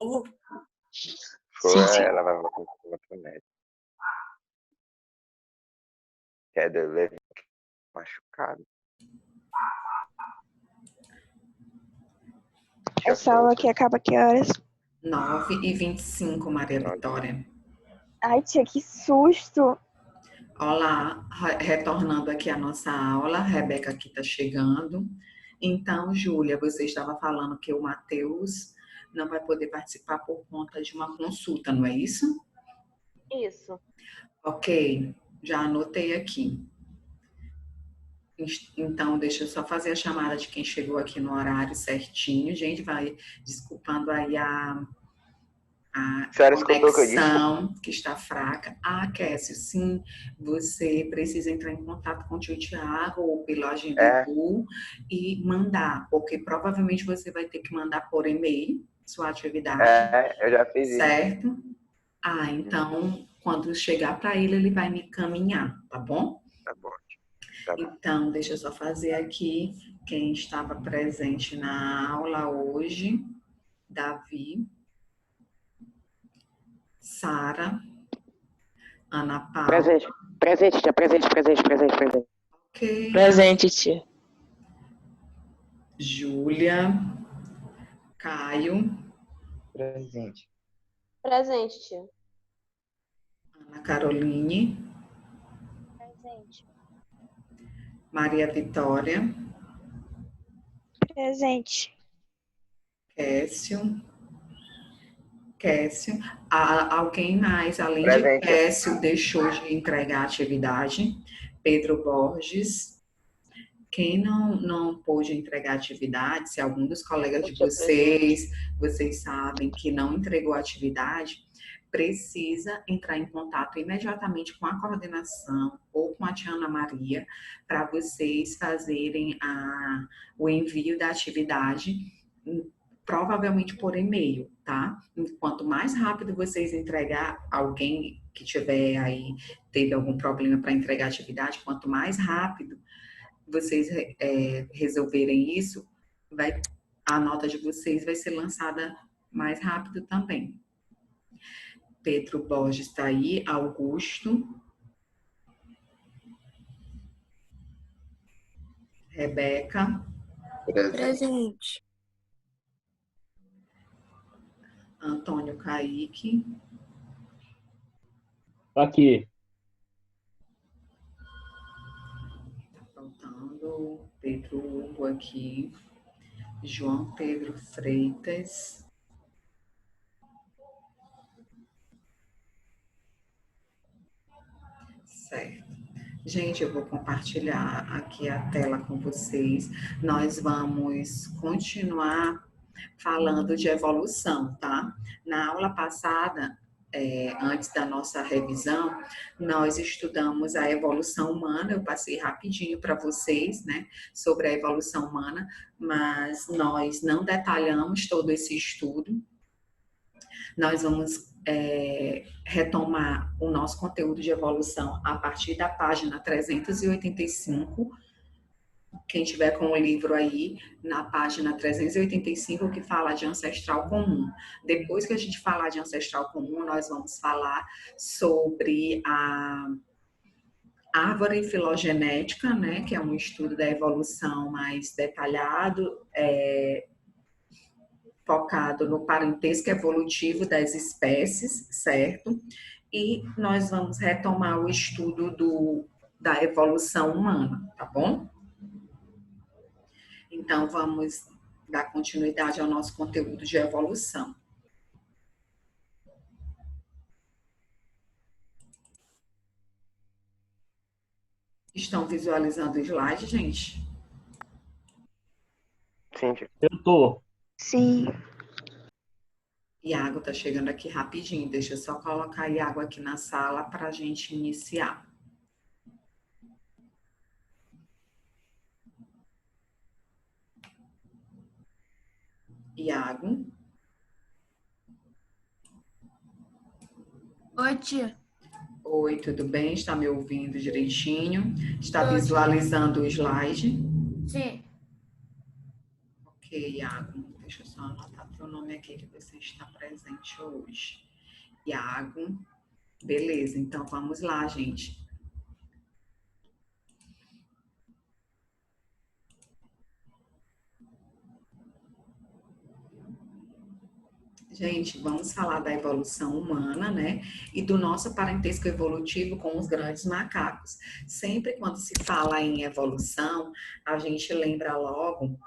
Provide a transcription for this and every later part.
Sim, sim. Ela vai voltar com outro médico. Queda leve, machucado. Essa aula aqui acaba que horas? 9h25, Maria Vitória. Ai, tia, que susto! Olá, retornando aqui a nossa aula, a Rebeca aqui está chegando. Então, Júlia, você estava falando que o Matheus não vai poder participar por conta de uma consulta, não é isso? Isso. Ok, já anotei aqui. Então, deixa eu só fazer a chamada de quem chegou aqui no horário certinho. Gente, vai desculpando aí a senhora escutou o que eu disse? conexão que está fraca. Ah, Késsio, sim, você precisa entrar em contato com o tio Tiago ou pela agenda do e mandar, porque provavelmente você vai ter que mandar por e-mail sua atividade. Eu já fiz isso. Certo? Ah, então, quando chegar para ele, ele vai me encaminhar, tá bom? Tá bom. Tá bom. Então, deixa eu só fazer aqui quem estava presente na aula hoje. Davi, Sara, Ana Paula. Presente, tia. Presente. Ok. Presente, tia. Júlia, Caio, Presente. Presente, tia. Ana Caroline, Presente. Maria Vitória, Presente. Késsio. Alguém mais, além Presente. de Késsio, deixou de entregar a atividade? Pedro Borges. Quem não pôde entregar a atividade, se algum dos colegas de vocês sabem que não entregou a atividade, precisa entrar em contato imediatamente com a coordenação ou com a tia Ana Maria para vocês fazerem o envio da atividade, provavelmente por e-mail, tá? Quanto mais rápido vocês entregar, alguém que tiver aí, teve algum problema para entregar a atividade, quanto mais rápido vocês resolverem isso, a nota de vocês vai ser lançada mais rápido também. Pedro Borges está aí, Augusto, Rebeca, Presente. Antônio Caíque, Aqui. faltando Pedro Hugo aqui, João Pedro Freitas, certo. Gente, eu vou compartilhar aqui a tela com vocês. Nós vamos continuar falando de evolução, tá? Na aula passada, antes da nossa revisão, nós estudamos a evolução humana. Eu passei rapidinho para vocês, né, sobre a evolução humana, mas nós não detalhamos todo esse estudo. Nós vamos retomar o nosso conteúdo de evolução a partir da página 385. Quem tiver com o livro aí, na página 385, que fala de ancestral comum. Depois que a gente falar de ancestral comum, nós vamos falar sobre a árvore filogenética, né, que é um estudo da evolução mais detalhado, focado no parentesco evolutivo das espécies, certo? E nós vamos retomar o estudo da evolução humana, tá bom? Então, vamos dar continuidade ao nosso conteúdo de evolução. Estão visualizando o slide, gente? Sim, tia. Eu tô. Sim. Iago tá chegando aqui rapidinho. Deixa eu só colocar Iago aqui na sala para a gente iniciar. Iago. Oi, tia. Oi, tudo bem? Está me ouvindo direitinho? Está visualizando o slide? Sim. Ok, Iago. Deixa eu só anotar teu nome aqui que você está presente. gente hoje. Iago. Beleza, então vamos lá, gente. Gente, vamos falar da evolução humana, né? E do nosso parentesco evolutivo com os grandes macacos. Sempre quando se fala em evolução, a gente lembra logo,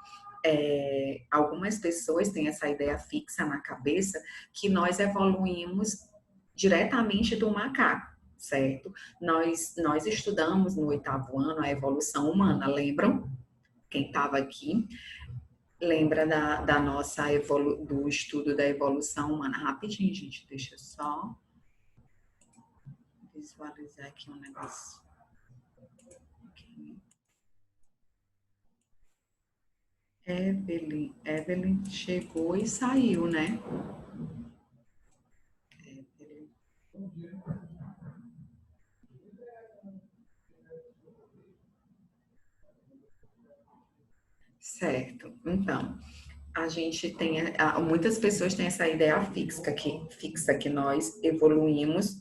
algumas pessoas têm essa ideia fixa na cabeça que nós evoluímos diretamente do macaco, certo? Nós estudamos no 8º ano a evolução humana, lembram? Quem estava aqui? Lembra da nossa do estudo da evolução humana. Rapidinho, gente, deixa eu só visualizar aqui um negócio. Okay. Evelyn chegou e saiu, né? Evelyn. Certo. Então, a gente tem, muitas pessoas têm essa ideia fixa que nós evoluímos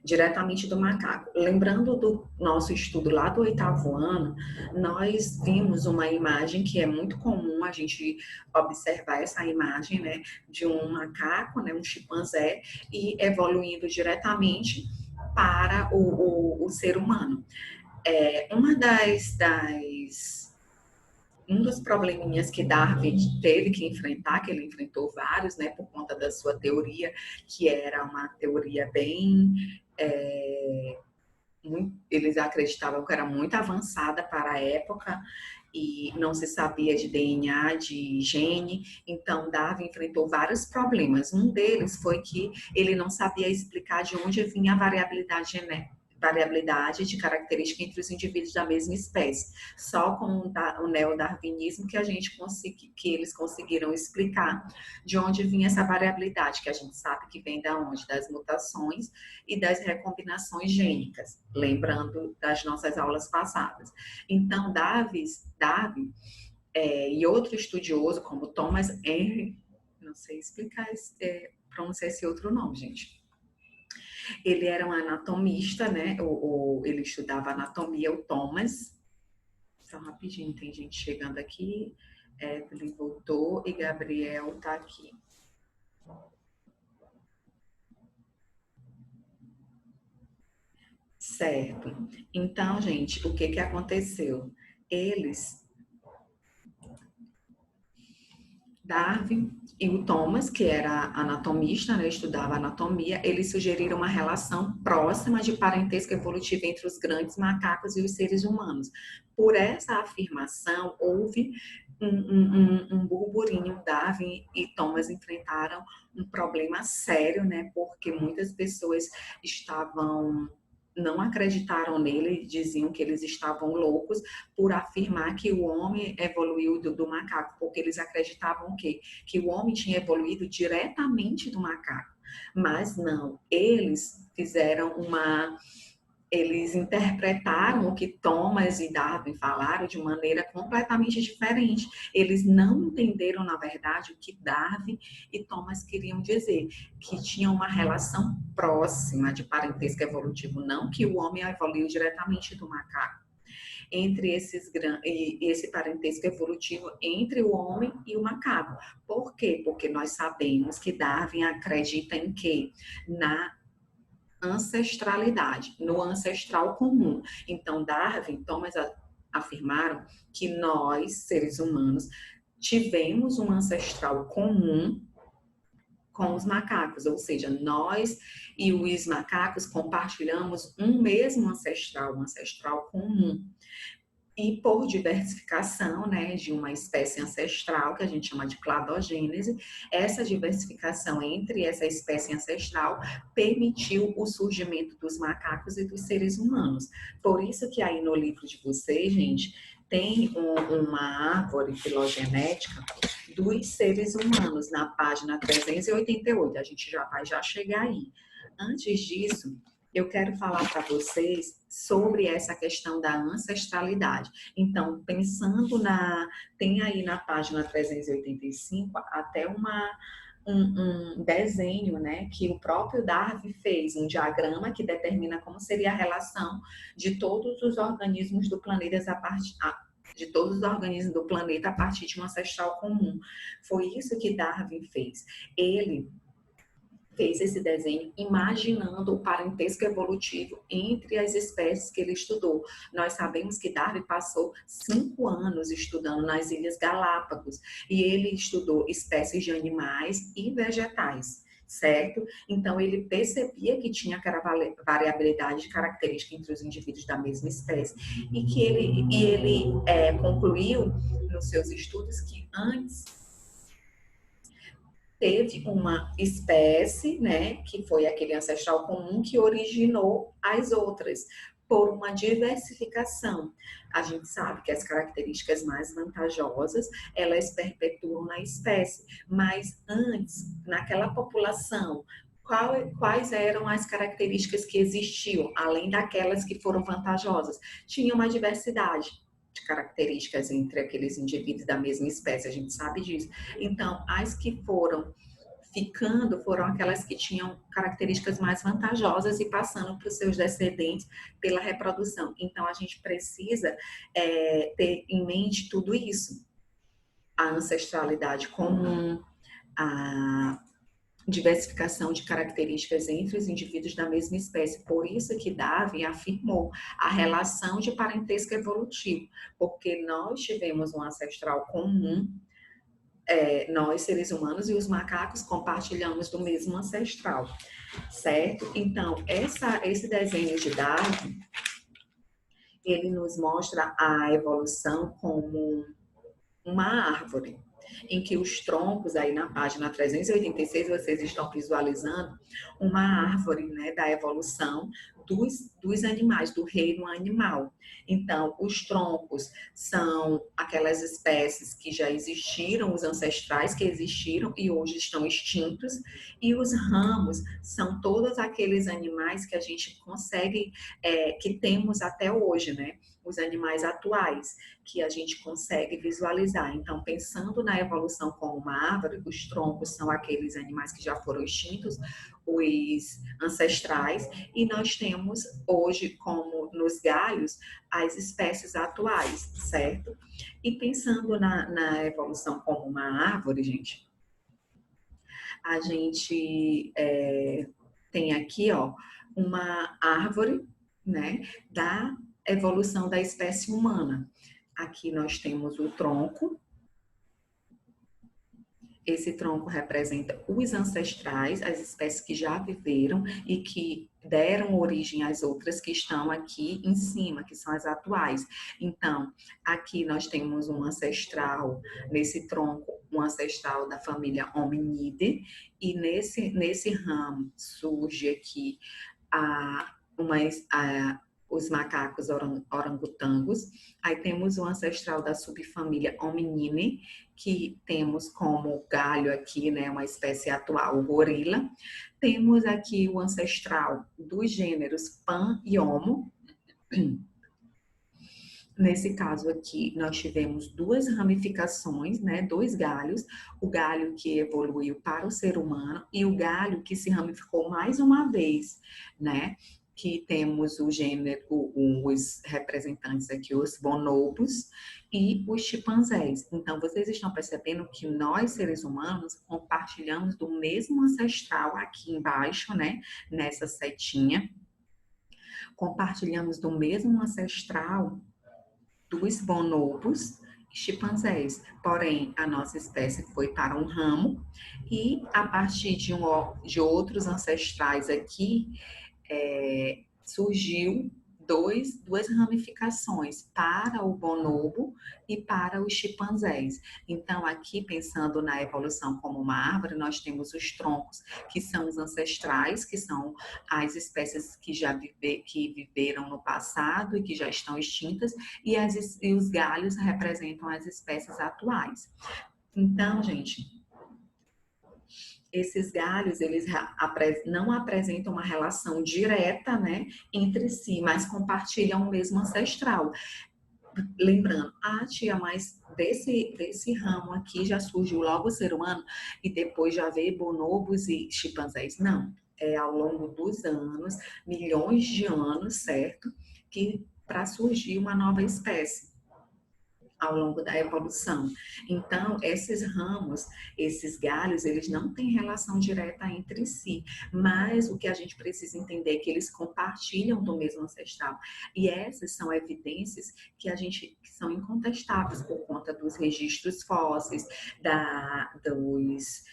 diretamente do macaco. Lembrando do nosso estudo lá do 8º ano, nós vimos uma imagem que é muito comum a gente observar essa imagem, né, de um macaco, né, um chimpanzé, e evoluindo diretamente para o ser humano. Um dos probleminhas que Darwin teve que enfrentar, que ele enfrentou vários, né, por conta da sua teoria, que era uma teoria bem... eles acreditavam que era muito avançada para a época e não se sabia de DNA, de gene, então Darwin enfrentou vários problemas. Um deles foi que ele não sabia explicar de onde vinha a variabilidade de característica entre os indivíduos da mesma espécie. Só com o neodarwinismo que que eles conseguiram explicar de onde vinha essa variabilidade, que a gente sabe que vem da onde? Das mutações e das recombinações gênicas, lembrando das nossas aulas passadas. Então, Darwin e outro estudioso como Thomas Henry, não sei explicar, pronunciar esse outro nome, gente. Ele era um anatomista, né? Ele estudava anatomia, o Thomas. Só rapidinho, tem gente chegando aqui. Evelyn voltou e Gabriel tá aqui. Certo. Então, gente, o que aconteceu? Darwin e o Thomas, que era anatomista, né, estudava anatomia, eles sugeriram uma relação próxima de parentesco evolutivo entre os grandes macacos e os seres humanos. Por essa afirmação, houve um burburinho. Darwin e Thomas enfrentaram um problema sério, né, porque muitas pessoas não acreditaram nele, diziam que eles estavam loucos por afirmar que o homem evoluiu do macaco, porque eles acreditavam que o homem tinha evoluído diretamente do macaco. Mas não, eles interpretaram o que Thomas e Darwin falaram de maneira completamente diferente. Eles não entenderam, na verdade, o que Darwin e Thomas queriam dizer, que tinha uma relação próxima de parentesco evolutivo, não que o homem evoluiu diretamente do macaco. Entre esse parentesco evolutivo entre o homem e o macaco. Por quê? Porque nós sabemos que Darwin acredita em quê? Na ancestralidade, no ancestral comum. Então, Darwin e Thomas afirmaram que nós, seres humanos, tivemos um ancestral comum com os macacos, ou seja, nós e os macacos compartilhamos um mesmo ancestral, um ancestral comum. E por diversificação, né, de uma espécie ancestral, que a gente chama de cladogênese, essa diversificação entre essa espécie ancestral permitiu o surgimento dos macacos e dos seres humanos. Por isso que aí no livro de vocês, gente, tem uma árvore filogenética dos seres humanos, na página 388. A gente já vai chegar aí. Antes disso, eu quero falar para vocês sobre essa questão da ancestralidade. Então, pensando tem aí na página 385 até um desenho, né, que o próprio Darwin fez, um diagrama que determina como seria a relação de todos os organismos do planeta de todos os organismos do planeta a partir de um ancestral comum. Foi isso que Darwin fez. Ele fez esse desenho imaginando o parentesco evolutivo entre as espécies que ele estudou. Nós sabemos que Darwin passou 5 anos estudando nas Ilhas Galápagos e ele estudou espécies de animais e vegetais, certo? Então, ele percebia que tinha aquela variabilidade de característica entre os indivíduos da mesma espécie e que ele concluiu nos seus estudos que antes teve uma espécie, né, que foi aquele ancestral comum que originou as outras por uma diversificação. A gente sabe que as características mais vantajosas, elas perpetuam na espécie, mas antes, naquela população, quais eram as características que existiam, além daquelas que foram vantajosas? Tinha uma diversidade de características entre aqueles indivíduos da mesma espécie, a gente sabe disso. Então, as que foram ficando foram aquelas que tinham características mais vantajosas e passando para os seus descendentes pela reprodução. Então, a gente precisa ter em mente tudo isso. A ancestralidade comum, a diversificação de características entre os indivíduos da mesma espécie. Por isso que Darwin afirmou a relação de parentesco evolutivo, porque nós tivemos um ancestral comum, nós, seres humanos, e os macacos compartilhamos do mesmo ancestral, certo? Então, esse desenho de Darwin, ele nos mostra a evolução como uma árvore, em que os troncos, aí na página 386, vocês estão visualizando uma árvore, né, da evolução dos animais, do reino animal. Então, os troncos são aquelas espécies que já existiram, os ancestrais que existiram e hoje estão extintos, e os ramos são todos aqueles animais que a gente consegue, que temos até hoje, né? Os animais atuais, que a gente consegue visualizar. Então, pensando na evolução como uma árvore, os troncos são aqueles animais que já foram extintos, os ancestrais, e nós temos hoje, como nos galhos, as espécies atuais, certo? E pensando na evolução como uma árvore, gente, a gente tem aqui, ó, uma árvore, né, da evolução da espécie humana. Aqui nós temos o tronco. Esse tronco representa os ancestrais, as espécies que já viveram e que deram origem às outras que estão aqui em cima, que são as atuais. Então, aqui nós temos um ancestral, nesse tronco, um ancestral da família Hominidae, e nesse ramo surge aqui os macacos orangotangos. Aí temos o ancestral da subfamília Homininae, que temos como galho aqui, né, uma espécie atual, o gorila. Temos aqui o ancestral dos gêneros Pan e Homo. Nesse caso aqui, nós tivemos duas ramificações, né, dois galhos, o galho que evoluiu para o ser humano e o galho que se ramificou mais uma vez, né, que temos o gênero, os representantes aqui, os bonobos e os chimpanzés. Então, vocês estão percebendo que nós, seres humanos, compartilhamos do mesmo ancestral aqui embaixo, né, nessa setinha, compartilhamos do mesmo ancestral dos bonobos e chimpanzés. Porém, a nossa espécie foi para um ramo e, a partir de outros ancestrais aqui, surgiu duas ramificações, para o bonobo e para os chimpanzés. Então, aqui, pensando na evolução como uma árvore, nós temos os troncos, que são os ancestrais, que são as espécies que que viveram no passado e que já estão extintas, e os galhos representam as espécies atuais. Então, gente, esses galhos, eles não apresentam uma relação direta, né, entre si, mas compartilham o mesmo ancestral. lembrando, tia, mas desse ramo aqui já surgiu logo o ser humano e depois já veio bonobos e chimpanzés. Não, é ao longo dos anos, milhões de anos, certo? Que para surgir uma nova espécie ao longo da evolução. Então, esses ramos, esses galhos, eles não têm relação direta entre si, mas o que a gente precisa entender é que eles compartilham do mesmo ancestral. E essas são evidências que são incontestáveis por conta dos registros fósseis, dos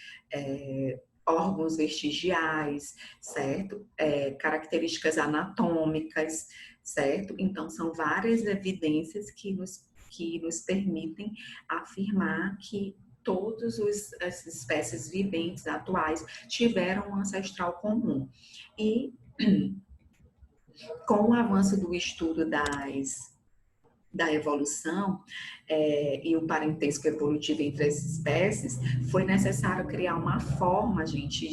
órgãos vestigiais, certo? Características anatômicas, certo? Então, são várias evidências que nos permitem afirmar que todas as espécies viventes atuais tiveram um ancestral comum. E com o avanço do estudo da evolução e o parentesco evolutivo entre as espécies, foi necessário criar uma forma, gente,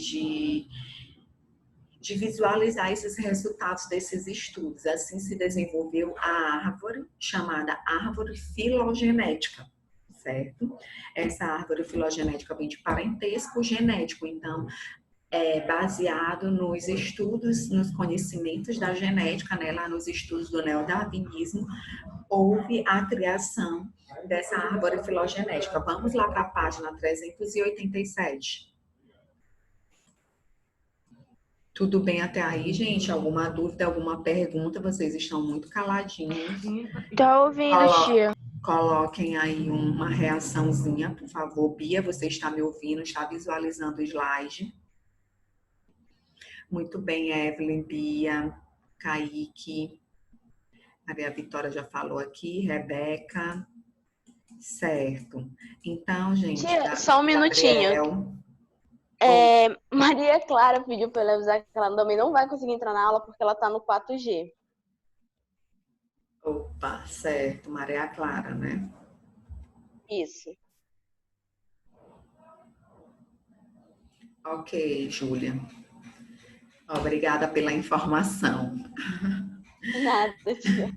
de visualizar esses resultados desses estudos. Assim se desenvolveu a árvore, chamada árvore filogenética, certo? Essa árvore filogenética vem de parentesco genético, então, baseado nos estudos, nos conhecimentos da genética, né, lá nos estudos do neodarwinismo, houve a criação dessa árvore filogenética. Vamos lá para a página 387. Tudo bem até aí, gente? Alguma dúvida, alguma pergunta? Vocês estão muito caladinhos. Tô ouvindo, tia. Coloquem aí uma reaçãozinha, por favor. Bia, você está me ouvindo? Está visualizando o slide? Muito bem, Evelyn, Bia, Kaique, Maria Vitória já falou aqui, Rebeca. Certo. Então, gente... Tia, só um minutinho. Gabriel, Maria Clara pediu para ela avisar que ela também não vai conseguir entrar na aula porque ela tá no 4G. opa, certo. Maria Clara, né? Isso. Ok, Júlia. Obrigada pela informação. Nada, tia.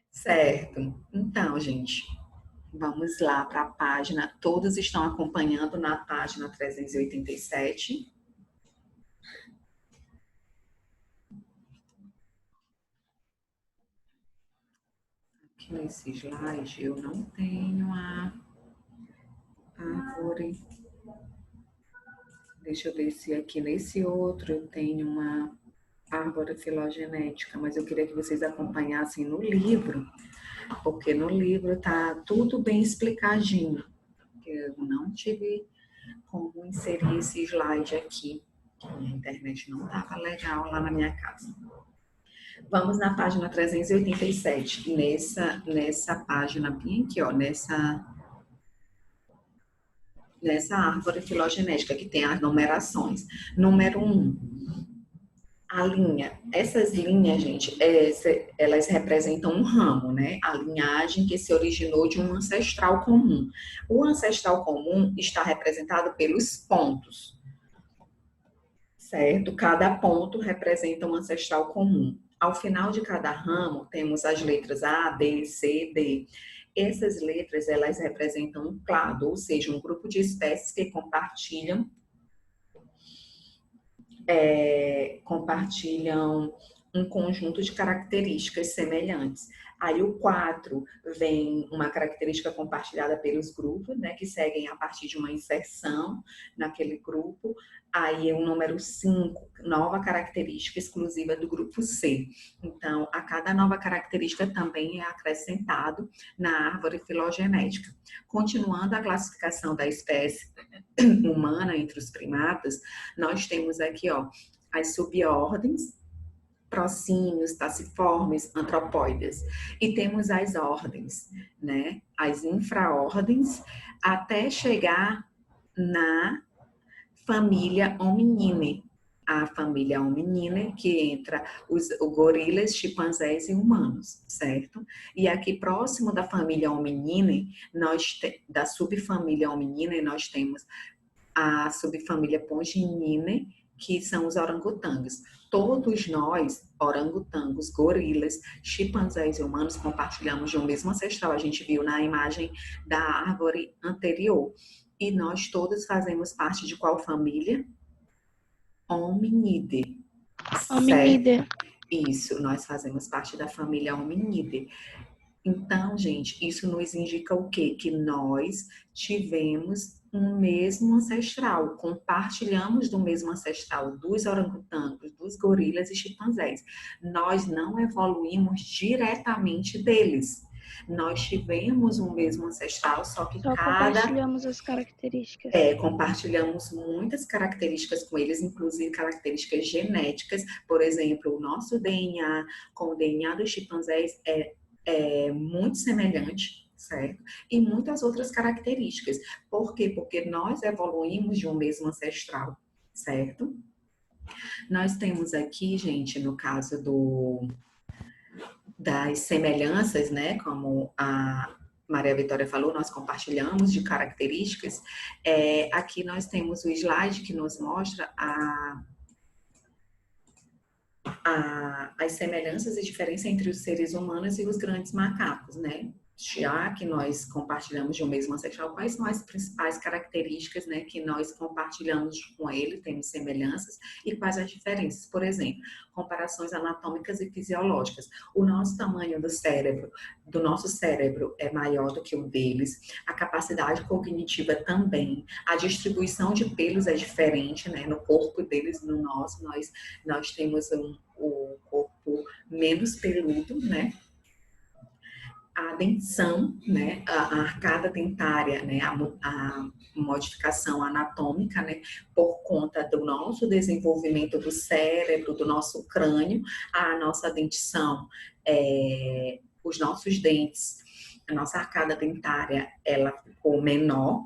Certo. Então, gente, vamos lá para a página. Todos estão acompanhando na página 387. Aqui nesse slide eu não tenho a árvore. Deixa eu ver se aqui nesse outro eu tenho uma árvore filogenética, mas eu queria que vocês acompanhassem no livro, porque no livro tá tudo bem explicadinho. Eu não tive como inserir esse slide aqui. A internet não estava legal lá na minha casa. Vamos na página 387. Nessa página bem aqui, ó, nessa árvore filogenética que tem as numerações. Número 1, a linha. Essas linhas, gente, elas representam um ramo, né? A linhagem que se originou de um ancestral comum. O ancestral comum está representado pelos pontos, certo? Cada ponto representa um ancestral comum. Ao final de cada ramo, temos as letras A, B, C, D. Essas letras, elas representam um clado, ou seja, um grupo de espécies que compartilham um conjunto de características semelhantes. Aí o 4 vem uma característica compartilhada pelos grupos, né, que seguem a partir de uma inserção naquele grupo. Aí o número 5, nova característica exclusiva do grupo C. Então, a cada nova característica também é acrescentado na árvore filogenética. Continuando a classificação da espécie humana entre os primatas, nós temos aqui, ó, as subordens, prosímios, taxiformes, antropóides. E temos as ordens, né? As infraordens, até chegar na família Homininae. A família Homininae, que entra os gorilas, chimpanzés e humanos, certo? E aqui próximo da família Homininae, da subfamília Homininae, nós temos a subfamília Pongininae, que são os orangotangos. Todos nós, orangotangos, gorilas, chimpanzés e humanos, compartilhamos de um mesmo ancestral. A gente viu na imagem da árvore anterior. E nós todos fazemos parte de qual família? Hominide. Hominide. Isso, nós fazemos parte da família Hominide. Então, gente, isso nos indica o quê? Que nós tivemos um mesmo ancestral, compartilhamos do mesmo ancestral dos orangotangos, dos gorilas e chimpanzés. Nós não evoluímos diretamente deles. Nós tivemos um mesmo ancestral, só que compartilhamos as características. Compartilhamos muitas características com eles, inclusive características genéticas. Por exemplo, o nosso DNA com o DNA dos chimpanzés é muito semelhante, certo? E muitas outras características. Por quê? Porque nós evoluímos de um mesmo ancestral, certo? Nós temos aqui, gente, no caso das semelhanças, né? Como a Maria Vitória falou, nós compartilhamos de características. Aqui nós temos o slide que nos mostra as semelhanças e diferenças entre os seres humanos e os grandes macacos, né? Já que nós compartilhamos de um mesmo ancestral, quais são as principais características, né, que nós compartilhamos com ele, temos semelhanças, e quais as diferenças? Por exemplo, comparações anatômicas e fisiológicas. O nosso tamanho do nosso cérebro é maior do que o deles, a capacidade cognitiva também, a distribuição de pelos é diferente, né, no corpo deles, no nosso, nós temos o corpo menos peludo, né? A dentição, né, a arcada dentária, né, a modificação anatômica, né, por conta do nosso desenvolvimento do cérebro, do nosso crânio, a nossa dentição, os nossos dentes, a nossa arcada dentária, ela ficou menor.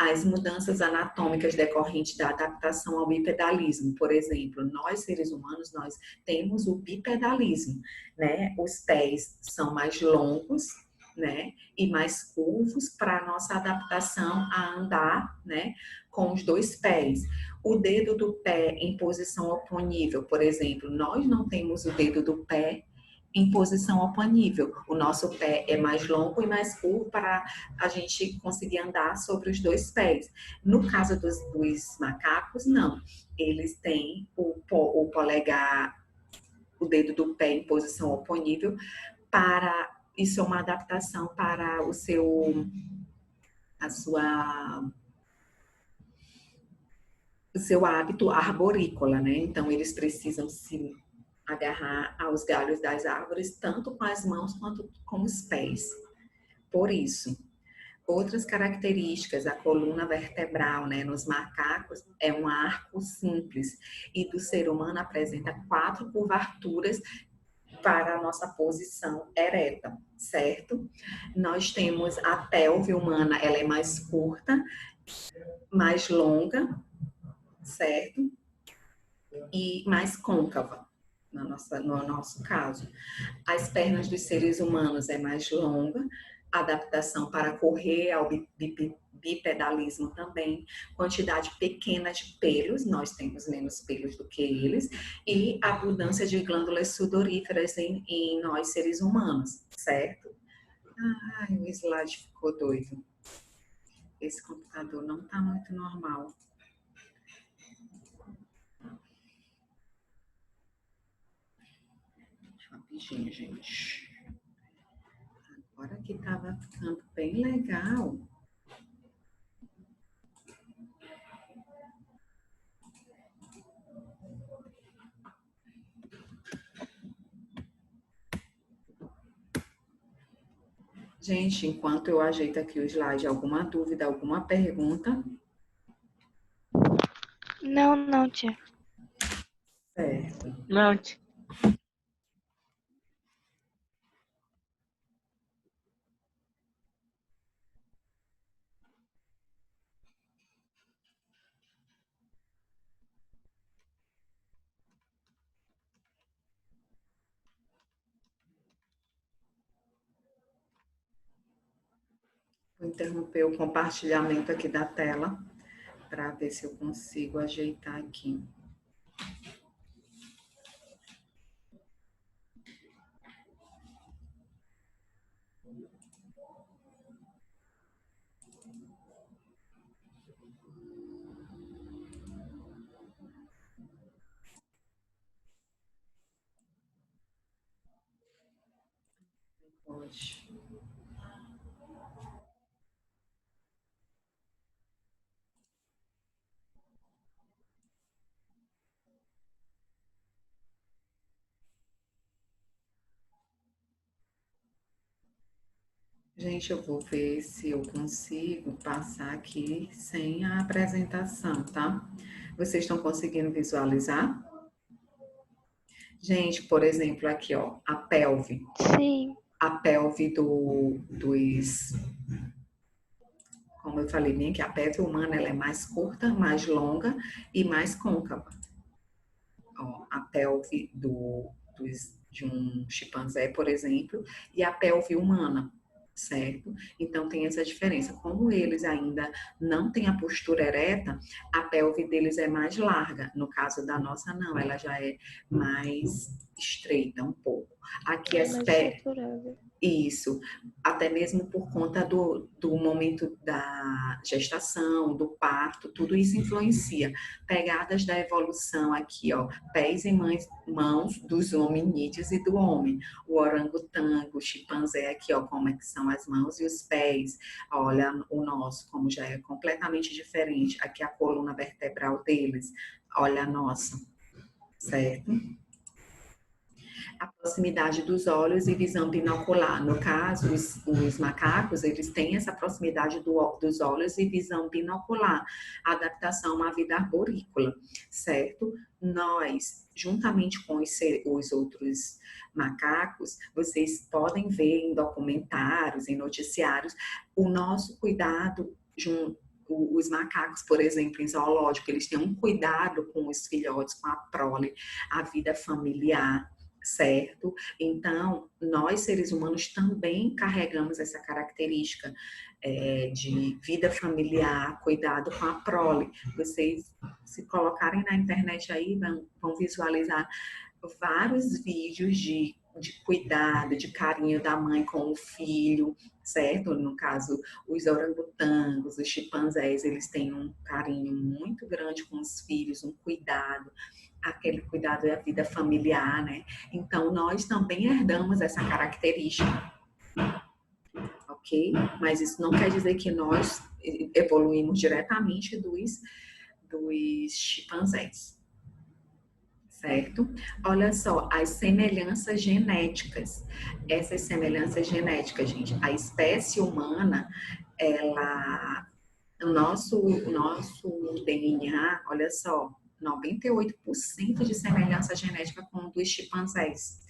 As mudanças anatômicas decorrentes da adaptação ao bipedalismo, por exemplo, nós seres humanos, nós temos o bipedalismo, né? Os pés são mais longos, né? E mais curvos para a nossa adaptação a andar, né? Com os dois pés. O dedo do pé em posição oponível, por exemplo, nós não temos o dedo do pé em posição oponível. O nosso pé é mais longo e mais curvo para a gente conseguir andar sobre os dois pés. No caso dos macacos, não. Eles têm o polegar, o dedo do pé em posição oponível, isso é uma adaptação para o seu hábito arborícola, né? Então, eles precisam se agarrar aos galhos das árvores, tanto com as mãos quanto com os pés. Por isso, outras características, a coluna vertebral, né, nos macacos é um arco simples e do ser humano apresenta 4 curvaturas para a nossa posição ereta, certo? Nós temos a pelve humana, ela é mais curta, mais longa, certo? E mais côncava. No nosso caso. As pernas dos seres humanos é mais longa, adaptação para correr ao bipedalismo também, quantidade pequena de pelos, nós temos menos pelos do que eles, e abundância de glândulas sudoríferas em nós seres humanos, certo? Ai, o slide ficou doido. Esse computador não está muito normal. Rapidinho, gente. Agora que estava ficando bem legal. Gente, enquanto eu ajeito aqui o slide, alguma dúvida, alguma pergunta? Não, tia. Certo. Não, tia. Vou interromper o compartilhamento aqui da tela para ver se eu consigo ajeitar aqui. Pode. Gente, eu vou ver se eu consigo passar aqui sem a apresentação, tá? Vocês estão conseguindo visualizar? Gente, por exemplo, aqui, ó, a pelve. Sim. A pelve dos... Como eu falei bem que a pelve humana ela é mais curta, mais longa e mais côncava. Ó, a pelve de um chimpanzé, por exemplo, e a pelve humana, certo? Então tem essa diferença. Como eles ainda não têm a postura ereta, a pelve deles é mais larga. No caso da nossa, não, ela já é mais estreita um pouco. Aqui as Mais pernas. estruturada. Isso, até mesmo por conta do momento da gestação, do parto, tudo isso influencia. Pegadas da evolução aqui, ó, pés e mãos dos hominídeos e do homem. O orangotango, o chimpanzé aqui, ó, como é que são as mãos e os pés. Olha o nosso, como já é completamente diferente. Aqui a coluna vertebral deles, olha a nossa, certo? A proximidade dos olhos e visão binocular. No caso, os macacos, eles têm essa proximidade dos olhos e visão binocular, adaptação à vida arborícola, certo? Nós, juntamente com os outros macacos, vocês podem ver em documentários, em noticiários, o nosso cuidado os macacos, por exemplo, em zoológico, eles têm um cuidado com os filhotes, com a prole, a vida familiar, certo? Então, nós seres humanos também carregamos essa característica de vida familiar, cuidado com a prole. Vocês, se colocarem na internet aí, vão visualizar vários vídeos de cuidado, de carinho da mãe com o filho, certo? No caso, os orangotangos, os chimpanzés, eles têm um carinho muito grande com os filhos, um cuidado. Aquele cuidado é a vida familiar, né? Então, nós também herdamos essa característica, ok? Mas isso não quer dizer que nós evoluímos diretamente dos chimpanzés, certo? Olha só, as semelhanças genéticas. Essas semelhanças genéticas, gente, a espécie humana, o nosso DNA, olha só, 98% de semelhança genética com o dos chimpanzés.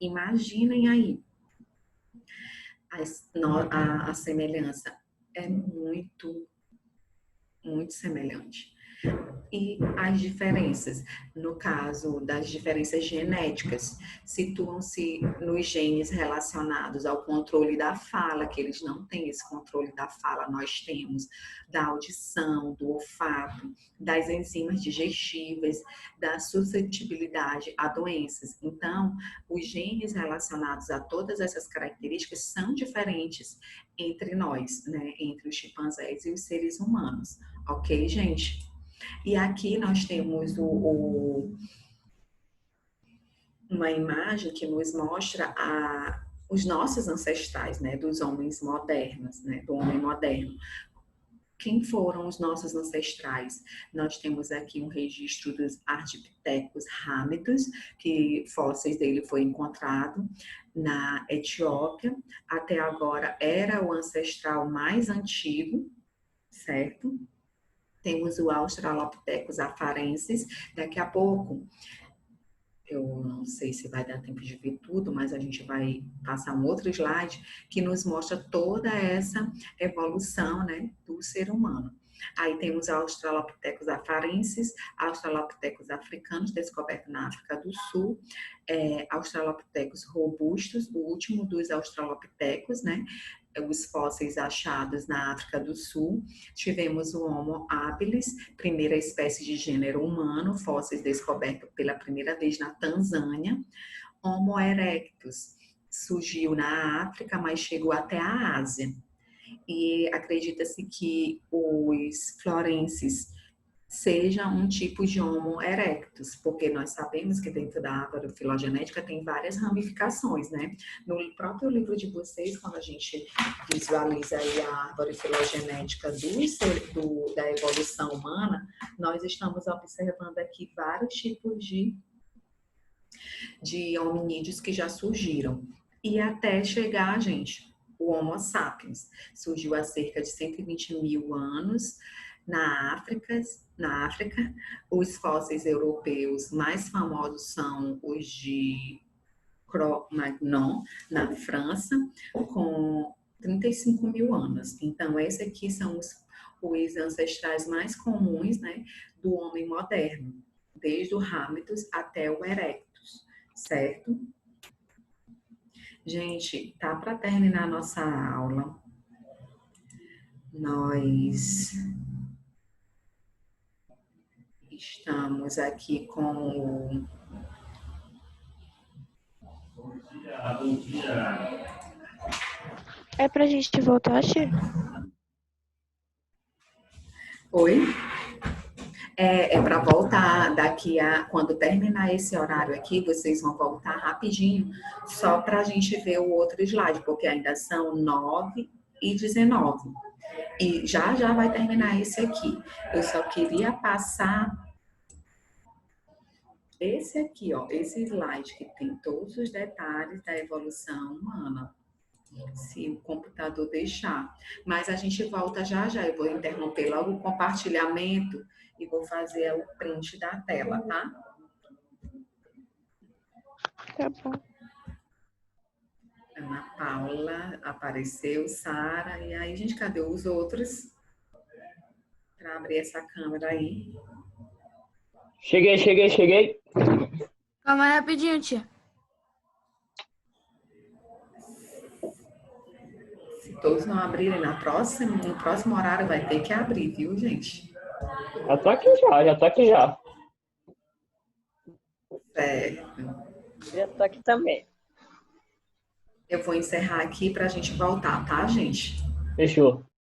Imaginem aí, a semelhança é muito, muito semelhante. E as diferenças, no caso das diferenças genéticas, situam-se nos genes relacionados ao controle da fala, que eles não têm esse controle da fala, nós temos, da audição, do olfato, das enzimas digestivas, da suscetibilidade a doenças. Então, os genes relacionados a todas essas características são diferentes entre nós, né, entre os chimpanzés e os seres humanos, ok, gente? E aqui nós temos uma imagem que nos mostra os nossos ancestrais, né, dos homens modernos, né, do homem moderno. Quem foram os nossos ancestrais? Nós temos aqui um registro dos ardipithecus rhamidus, que fósseis dele foi encontrado na Etiópia. Até agora era o ancestral mais antigo, certo? Temos o Australopithecus afarensis. Daqui a pouco, eu não sei se vai dar tempo de ver tudo, mas a gente vai passar um outro slide que nos mostra toda essa evolução, né, do ser humano. Aí temos o Australopithecus afarensis, Australopithecus africanos, descoberto na África do Sul, Australopithecus robustos, o último dos Australopithecus, né, os fósseis achados na África do Sul. Tivemos o Homo habilis, primeira espécie de gênero humano, fósseis descobertos pela primeira vez na Tanzânia. Homo erectus surgiu na África, mas chegou até a Ásia. E acredita-se que os florenses seja um tipo de Homo erectus, porque nós sabemos que dentro da árvore filogenética tem várias ramificações, né? No próprio livro de vocês, quando a gente visualiza aí a árvore filogenética da evolução humana, nós estamos observando aqui vários tipos de hominídeos que já surgiram. E até chegar, gente, o Homo sapiens. Surgiu há cerca de 120 mil anos na África. Os fósseis europeus mais famosos são os de Cro-Magnon, na França, com 35 mil anos. Então, esses aqui são os ancestrais mais comuns, né, do homem moderno, desde o Habitus até o Erectus, certo? Gente, tá para terminar a nossa aula. Nós estamos aqui com É pra gente voltar, tia? Oi? É para voltar daqui a... Quando terminar esse horário aqui, vocês vão voltar rapidinho, só para a gente ver o outro slide, porque ainda são 9h19. E já vai terminar esse aqui. Eu só queria passar esse aqui, ó, esse slide que tem todos os detalhes da evolução humana, se o computador deixar. Mas a gente volta já. Eu vou interromper logo o compartilhamento e vou fazer o print da tela, tá? Tá bom. Ana Paula apareceu, Sara, e aí, gente, cadê os outros? Para abrir essa câmera aí. Cheguei. Calma aí rapidinho, tia. Se todos não abrirem no próximo horário vai ter que abrir, viu, gente? Já tô aqui já. Certo. Já tô aqui também. Eu vou encerrar aqui para a gente voltar, tá, gente? Fechou.